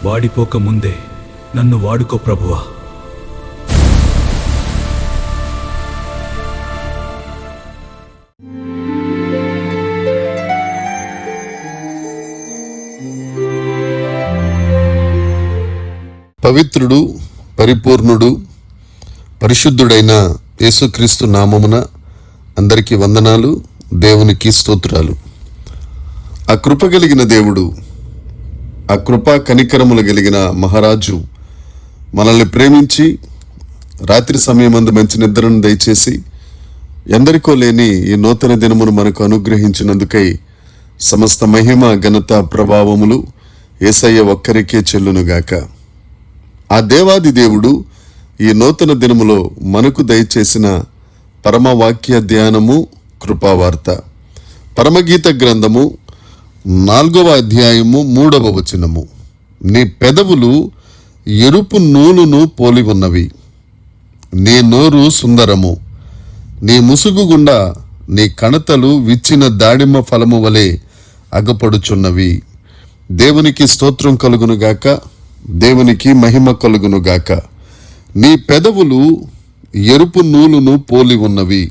వాడిపోక ముందే నన్ను వాడుకో ప్రభువా. పవిత్రుడు, పరిపూర్ణుడు, పరిశుద్ధుడైన యేసుక్రీస్తు నామమున అందరికీ వందనాలు, దేవునికి స్తోత్రాలు. ఆ కృప కలిగిన దేవుడు, ఆ కృపా కనికరములు కలిగిన మహారాజు మనల్ని ప్రేమించి రాత్రి సమయమందు మంచి నిద్రను దయచేసి ఎందరికో లేని ఈ నూతన దినమును మనకు అనుగ్రహించినందుకై సమస్త మహిమ, ఘనత, ప్రభావములు యేసయ్య ఒక్కరికే చెల్లునుగాక. ఆ దేవాది దేవుడు ఈ నూతన దినములో మనకు దయచేసిన పరమవాక్య ధ్యానము, కృపావార్త, పరమగీత గ్రంథము 4వ అధ్యాయము 3వ వచనము. నీ పెదవులు ఎరుపు నూలును పోలి ఉన్నవి, నీ నోరు సుందరము, నీ ముసుగు గుండా నీ కణతలు విచ్చిన దాడిమ్మ ఫలము వలె అగపడుచున్నవి. దేవునికి స్తోత్రం కలుగునుగాక, దేవునికి మహిమ కలుగునుగాక. నీ పెదవులు ఎరుపు నూలును పోలి ఉన్నవి.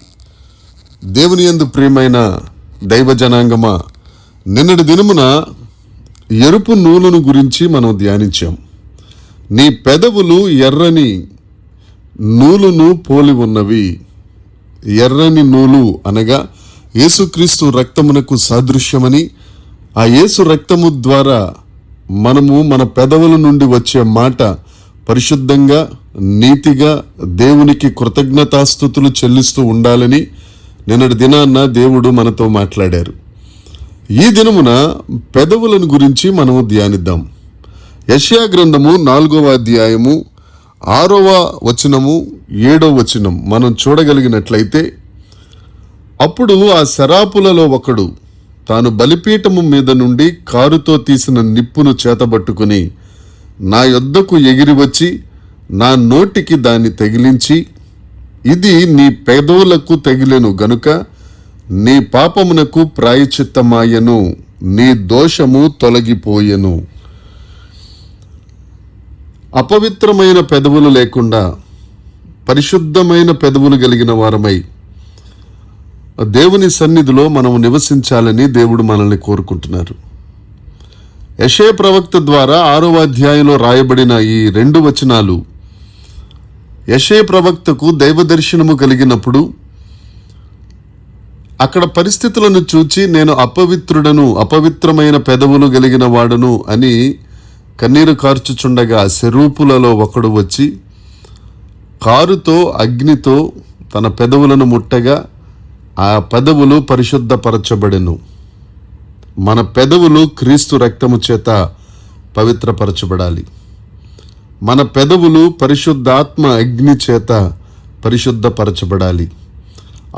దేవుని యందు ప్రియమైన దైవ జనాంగమా, నిన్నటి దినమున ఎరుపు నూలును గురించి మనం ధ్యానించాం. నీ పెదవులు ఎర్రని నూలును పోలి ఉన్నవి. ఎర్రని నూలు అనగా యేసుక్రీస్తు రక్తమునకు సాదృశ్యమని, ఆ యేసు రక్తము ద్వారా మనము మన పెదవుల నుండి వచ్చే మాట పరిశుద్ధంగా, నీతిగా, దేవునికి కృతజ్ఞతాస్తుతులు చెల్లిస్తూ ఉండాలని నిన్నటి దినాన్న దేవుడు మనతో మాట్లాడారు. ఈ దినమున పెదవులను గురించి మనము ధ్యానిద్దాం. యెషయా గ్రంథము 4వ అధ్యాయము 6వ వచనము 7వ వచనం మనం చూడగలిగినట్లయితే, అప్పుడు ఆ శరాపులలో ఒకడు తాను బలిపీఠము మీద నుండి కారుతో తీసిన నిప్పును చేతబట్టుకుని నా యొద్దకు ఎగిరి వచ్చి నా నోటికి దాన్ని తగిలించి, ఇది నీ పెదవులకు తగిలెను గనుక నీ పాపమునకు ప్రాయశ్చిత్తమాయెను, నీ దోషము తొలగిపోయెను. అపవిత్రమైన పెదవులు లేకుండా పరిశుద్ధమైన పెదవులు కలిగిన వారమై దేవుని సన్నిధిలో మనం నివసించాలని దేవుడు మనల్ని కోరుకుంటున్నారు. యెషయా ప్రవక్త ద్వారా 6వ అధ్యాయంలో రాయబడిన ఈ 2 వచనాలు యెషయా ప్రవక్తకు దైవ దర్శనము కలిగినప్పుడు అక్కడ పరిస్థితులను చూచి నేను అపవిత్రుడను, అపవిత్రమైన పెదవులు కలిగిన వాడను అని కన్నీరు కార్చుచుండగా శరూపులలో ఒకడు వచ్చి కారుతో, అగ్నితో తన పెదవులను ముట్టగా ఆ పెదవులు పరిశుద్ధపరచబడెను. మన పెదవులు క్రీస్తు రక్తము చేత పవిత్రపరచబడాలి. మన పెదవులు పరిశుద్ధాత్మ అగ్ని చేత పరిశుద్ధపరచబడాలి.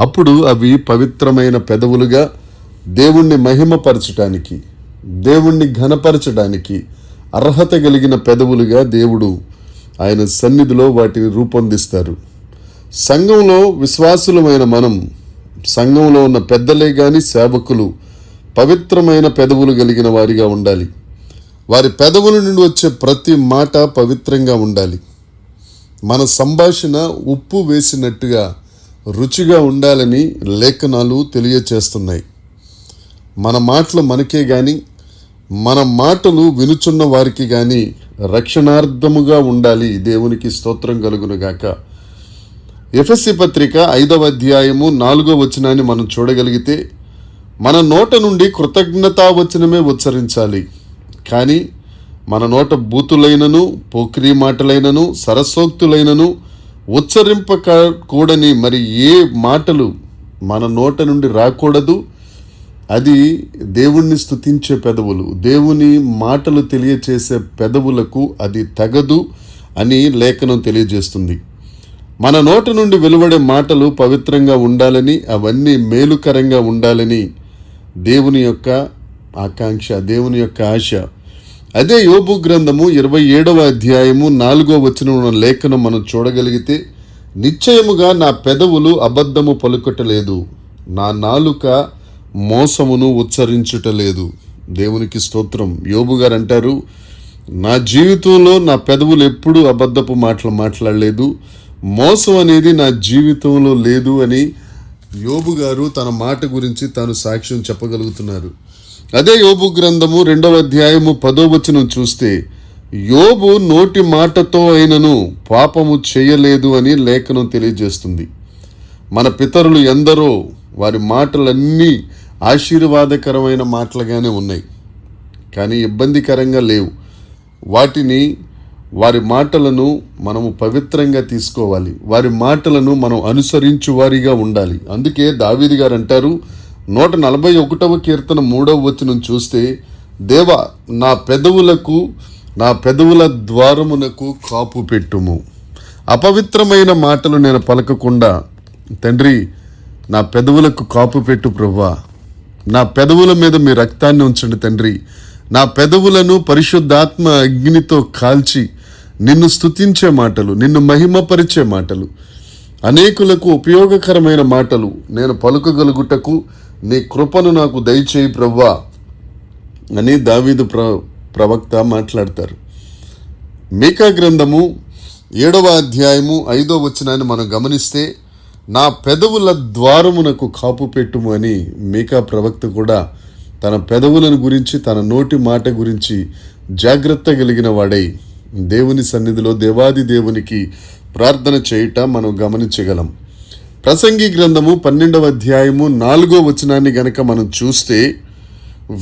అప్పుడు అవి పవిత్రమైన పెదవులుగా దేవుణ్ణి మహిమపరచడానికి, దేవుణ్ణి ఘనపరచడానికి అర్హత కలిగిన పెదవులుగా దేవుడు ఆయన సన్నిధిలో వాటిని రూపొందిస్తారు. సంఘంలో విశ్వాసులమైన మనం, సంఘంలో ఉన్న పెద్దలే గాని సేవకులు పవిత్రమైన పెదవులు కలిగిన వారిగా ఉండాలి. వారి పెదవుల నుండి వచ్చే ప్రతి మాట పవిత్రంగా ఉండాలి. మన సంభాషణ ఉప్పు వేసినట్టుగా రుచిగా ఉండాలని లేఖనాలు తెలియచేస్తున్నాయి. మన మాటలు మనకే గాని, మన మాటలు వినుచున్న వారికి గాని రక్షణార్థముగా ఉండాలి. దేవునికి స్తోత్రం కలుగునుగాక. ఎఫెసీ పత్రిక 5వ అధ్యాయము 4వ వచనాన్ని మనం చూడగలిగితే, మన నోట నుండి కృతజ్ఞతావచనమే ఉచ్చరించాలి, కానీ మన నోట బూతులైనను, పోకిరీ మాటలైనను, సరసోక్తులైనను, ఉచ్చరింపకూడని మరి ఏ మాటలు మన నోట నుండి రాకూడదు. అది దేవుణ్ణి స్తుతించే పెదవులు, దేవుని మాటలు తెలియచేసే పెదవులకు అది తగదు అని లేఖనం తెలియజేస్తుంది. మన నోట నుండి వెలువడే మాటలు పవిత్రంగా ఉండాలని, అవన్నీ మేలుకరంగా ఉండాలని దేవుని యొక్క ఆకాంక్ష, దేవుని యొక్క ఆశ. అదే యోబు గ్రంథము 27వ అధ్యాయము 4వ వచనం లేఖనం మనం చూడగలిగితే, నిశ్చయముగా నా పెదవులు అబద్ధము పలుకటలేదు, నా నాలుక మోసమును ఉచ్చరించుటలేదు. దేవునికి స్తోత్రం. యోబు గారు అంటారు, నా జీవితంలో నా పెదవులు ఎప్పుడూ అబద్ధపు మాటలు మాట్లాడలేదు, మోసం అనేది నా జీవితంలో లేదు అని యోబు గారు తన మాట గురించి తాను సాక్ష్యం చెప్పగలుగుతున్నారు. అదే యోబు గ్రంథము 2వ అధ్యాయము 10వ వచనం చూస్తే, యోబు నోటి మాటతో అయినను పాపము చేయలేదు అని లేఖనం తెలియజేస్తుంది. మన పితరులు ఎందరో వారి మాటలన్నీ ఆశీర్వాదకరమైన మాటలుగానే ఉన్నాయి, కానీ ఇబ్బందికరంగా లేవు. వారి మాటలను మనము పవిత్రంగా తీసుకోవాలి, వారి మాటలను మనం అనుసరించు వారిగా ఉండాలి. అందుకే దావీదు గారు అంటారు 141వ కీర్తన 3వ వచనం చూస్తే, దేవా నా పెదవుల ద్వారమునకు కాపు పెట్టుము. అపవిత్రమైన మాటలు నేను పలకకుండా తండ్రి నా పెదవులకు కాపు పెట్టు ప్రభువా. నా పెదవుల మీద మీ రక్తాన్ని ఉంచండి తండ్రి. నా పెదవులను పరిశుద్ధాత్మ అగ్నితో కాల్చి నిన్ను స్తుతించే మాటలు, నిన్ను మహిమపరిచే మాటలు, అనేకులకు ఉపయోగకరమైన మాటలు నేను పలుకగలుగుటకు నీ కృపను నాకు దయచేయి ప్రభువా అని దావీదు ప్రవక్త మాట్లాడతారు. మీకా గ్రంథము 7వ అధ్యాయము 5వ వచనాన్ని మనం గమనిస్తే, నా పెదవుల ద్వారమునకు కాపు పెట్టుము అని మీకా ప్రవక్త కూడా తన పెదవులను గురించి, తన నోటి మాట గురించి జాగ్రత్త కలిగిన వాడై దేవుని సన్నిధిలో దేవాది దేవునికి ప్రార్థన చేయుట మనం గమనించగలం. ప్రసంగి గ్రంథము 12వ అధ్యాయము 4వ వచనాన్ని గనక మనం చూస్తే,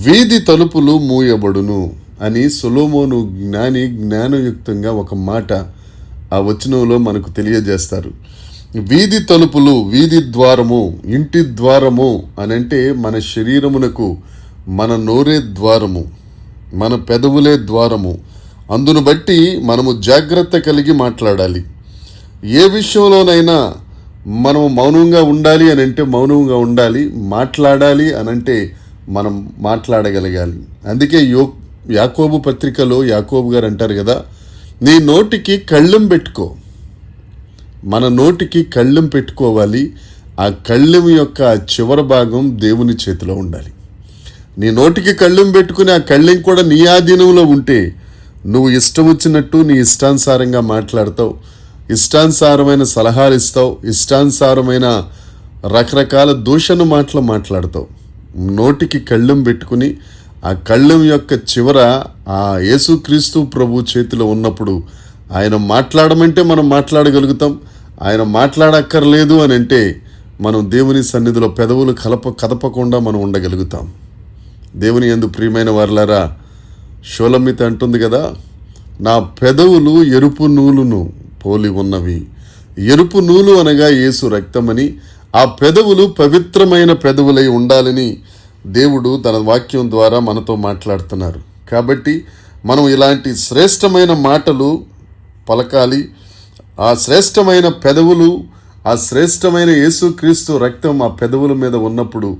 వీధి తలుపులు మూయబడును అని సొలొమోను జ్ఞానయుక్తంగా ఒక మాట ఆ వచనంలో మనకు తెలియజేస్తారు. వీధి తలుపులు, వీధి ద్వారము, ఇంటి ద్వారము అనంటే మన శరీరమునకు మన నోరే ద్వారము, మన పెదవులే ద్వారము. అందును బట్టి మనము జాగ్రత్త కలిగి మాట్లాడాలి. ఏ విషయంలోనైనా మనం మౌనంగా ఉండాలి అని అంటే మౌనంగా ఉండాలి, మాట్లాడాలి అనంటే మనం మాట్లాడగలగాలి. అందుకే యాకోబు పత్రికలో యాకోబు గారు అంటారు కదా, నీ నోటికి కళ్ళెం పెట్టుకో. మన నోటికి కళ్ళెం పెట్టుకోవాలి. ఆ కళ్ళెం యొక్క చివరి భాగం దేవుని చేతిలో ఉండాలి. నీ నోటికి కళ్ళెం పెట్టుకుని ఆ కళ్ళెం కూడా నీ ఆధీనంలో ఉంటే నువ్వు ఇష్టం వచ్చినట్టు నీ ఇష్టానుసారంగా మాట్లాడతావు, ఇష్టానుసారమైన సలహాలు ఇస్తావు, ఇష్టానుసారమైన రకరకాల దూషణ మాటలు మాట్లాడతావు. నోటికి కళ్ళెం పెట్టుకుని ఆ కళ్ళెం యొక్క చివర ఆ యేసుక్రీస్తు ప్రభు చేతిలో ఉన్నప్పుడు ఆయన మాట్లాడమంటే మనం మాట్లాడగలుగుతాం. ఆయన మాట్లాడక్కర్లేదు అని అంటే మనం దేవుని సన్నిధిలో పెదవులు కదపకుండా మనం ఉండగలుగుతాం. దేవుని యందు ప్రియమైన వారలారా, షోలమిత అంటుంది కదా, నా పెదవులు ఎరుపు నూలును పోలి ఉన్నవి. ఎరుపు నూలు అనగా యేసు రక్తమని, ఆ పెదవులు పవిత్రమైన పెదవులై ఉండాలని దేవుడు తన వాక్యం ద్వారా మనతో మాట్లాడుతున్నారు. కాబట్టి మనం ఇలాంటి శ్రేష్టమైన మాటలు పలకాలి. ఆ శ్రేష్టమైన పెదవులు, ఆ శ్రేష్టమైన యేసుక్రీస్తు రక్తం ఆ పెదవుల మీద ఉన్నప్పుడు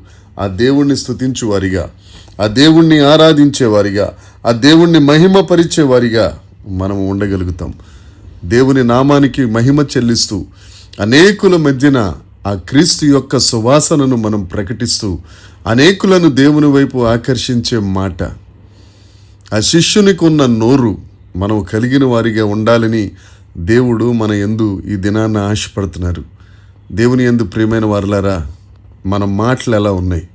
ఆ దేవుణ్ణి స్తుతించువారిగా, ఆ దేవుణ్ణి ఆరాధించేవారిగా, ఆ దేవుణ్ణి మహిమపరిచేవారిగా మనం ఉండగలుగుతాం. దేవుని నామానికి మహిమ చెల్లిస్తూ అనేకుల మధ్యన ఆ క్రీస్తు యొక్క సువాసనను మనం ప్రకటిస్తూ అనేకులను దేవుని వైపు ఆకర్షించే మాట, ఆ శిష్యునికి ఉన్న నోరు మనం కలిగిన వారిగా ఉండాలని దేవుడు మన యందు ఈ దినాన్ని ఆశపడుతున్నారు. దేవుని యందు ప్రియమైన వారలారా, మన మాటలు ఎలా ఉన్నాయి?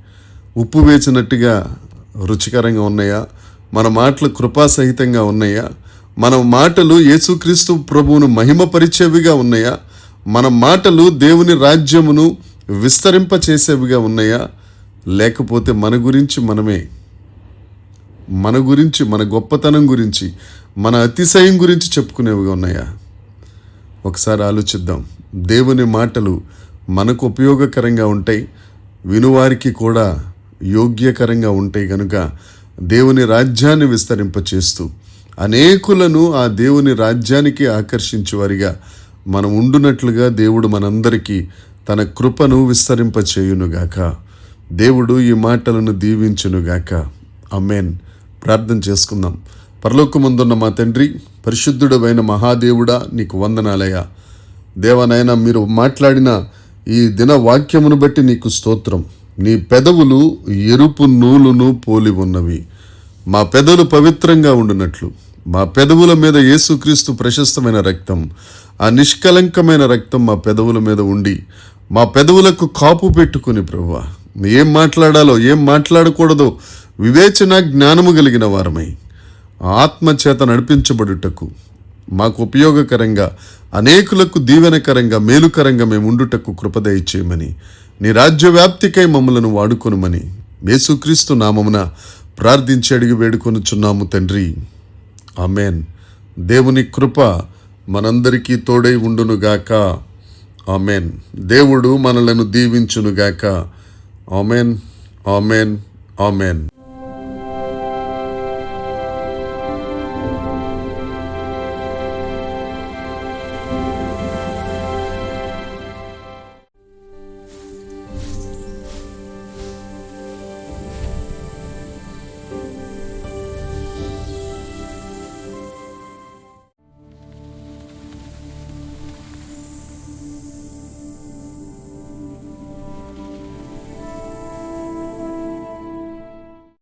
ఉప్పు వేసినట్టుగా రుచికరంగా ఉన్నాయా? మన మాటలు కృపాసహితంగా ఉన్నాయా? మన మాటలు యేసుక్రీస్తు ప్రభువును మహిమపరిచేవిగా ఉన్నాయా? మన మాటలు దేవుని రాజ్యమును విస్తరింపచేసేవిగా ఉన్నాయా? లేకపోతే మన గురించి మన గొప్పతనం గురించి, మన అతిశయం గురించి చెప్పుకునేవిగా ఉన్నాయా? ఒకసారి ఆలోచిద్దాం. దేవుని మాటలు మనకు ఉపయోగకరంగా ఉంటాయి, వినువారికి కూడా యోగ్యకరంగా ఉంటాయి కనుక దేవుని రాజ్యాన్ని విస్తరింపచేస్తూ అనేకులను ఆ దేవుని రాజ్యానికి ఆకర్షించేవారిగా మనం ఉండునట్లుగా దేవుడు మనందరికీ తన కృపను విస్తరింపచేయునుగాక. దేవుడు ఈ మాటలను దీవించునుగాక. ఆమేన్. ప్రార్థన చేసుకుందాం. పరలోకమందున్న మా తండ్రి, పరిశుద్ధుడైన మహాదేవుడా, నీకు వందనాలయ్యా. దేవనైనా మీరు మాట్లాడిన ఈ దిన వాక్యమును బట్టి నీకు స్తోత్రం. నీ పెదవులు ఎరుపు నూలును పోలి ఉన్నవి. మా పెదవులు పవిత్రంగా ఉండునట్లు మా పెదవుల మీద యేసుక్రీస్తు ప్రశస్తమైన రక్తం, ఆ నిష్కలంకమైన రక్తం మా పెదవుల మీద ఉండి మా పెదవులకు కాపు పెట్టుకుని ప్రభువా ఏం మాట్లాడాలో ఏం మాట్లాడకూడదో వివేచన జ్ఞానము కలిగిన వారమై ఆత్మచేత నడిపించబడుటకు మాకు ఉపయోగకరంగా అనేకులకు దీవెనకరంగా మేలుకరంగా మేము ఉండుటకు కృప దయచేయమని నీ రాజ్య వ్యాప్తికై మమ్మలను వాడుకొనుమని యేసుక్రీస్తు నామమున ప్రార్థించి అడిగి వేడుకొనుచున్నాము తండ్రి. ఆమెన్. దేవుని కృప మనందరికీ తోడై ఉండునుగాక. ఆమెన్. దేవుడు మనలను దీవించునుగాక. ఆమెన్. ఆమెన్. ఆమెన్.